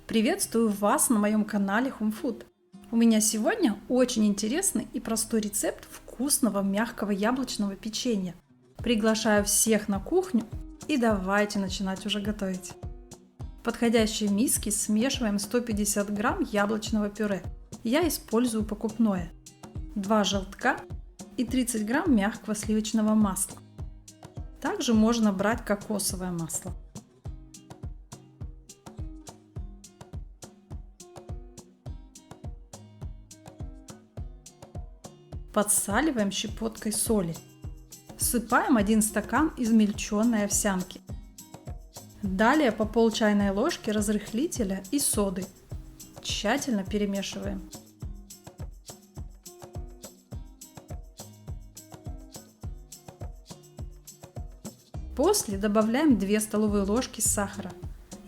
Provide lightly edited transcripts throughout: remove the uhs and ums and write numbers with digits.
Приветствую вас на моем канале Home Food. У меня сегодня очень интересный и простой рецепт вкусного мягкого яблочного печенья. Приглашаю всех на кухню и давайте начинать уже готовить. В подходящей миске смешиваем 150 грамм яблочного пюре. Я использую покупное. 2 желтка и 30 грамм мягкого сливочного масла. Также можно брать кокосовое масло. Подсаливаем щепоткой соли. Всыпаем 1 стакан измельченной овсянки. Далее по пол чайной ложки разрыхлителя и соды. Тщательно перемешиваем. После добавляем 2 столовые ложки сахара.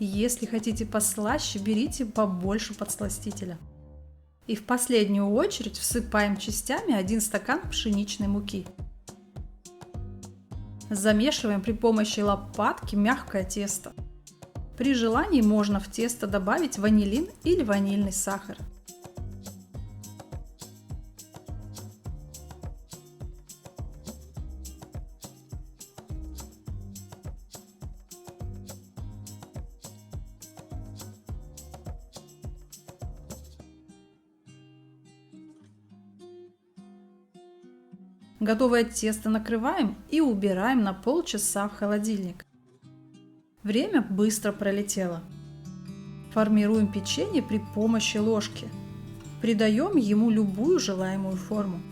Если хотите послаще, берите побольше подсластителя. И в последнюю очередь всыпаем частями 1 стакан пшеничной муки. Замешиваем при помощи лопатки мягкое тесто. При желании можно в тесто добавить ванилин или ванильный сахар. Готовое тесто накрываем и убираем на полчаса в холодильник. Время быстро пролетело. Формируем печенье при помощи ложки. Придаем ему любую желаемую форму.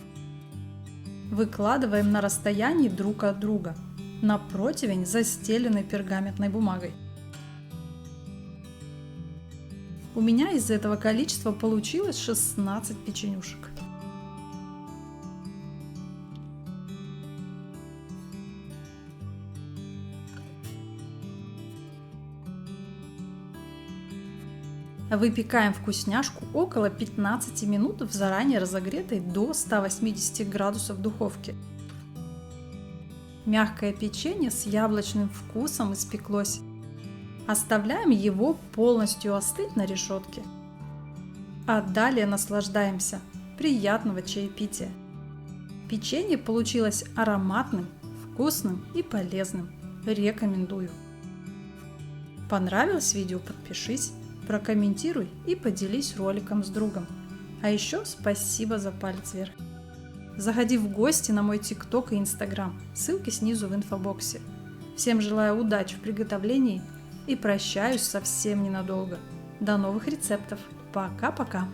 Выкладываем на расстоянии друг от друга, на противень, застеленный пергаментной бумагой. У меня из этого количества получилось 16 печенюшек. Выпекаем вкусняшку около 15 минут в заранее разогретой до 180 градусов духовке. Мягкое печенье с яблочным вкусом испеклось. Оставляем его полностью остыть на решетке. А далее наслаждаемся. Приятного чаепития! Печенье получилось ароматным, вкусным и полезным. Рекомендую! Понравилось видео? Подпишись, прокомментируй и поделись роликом с другом. А еще спасибо за палец вверх. Заходи в гости на мой ТикТок и Инстаграм, ссылки снизу в инфобоксе. Всем желаю удачи в приготовлении и прощаюсь совсем ненадолго. До новых рецептов. Пока-пока!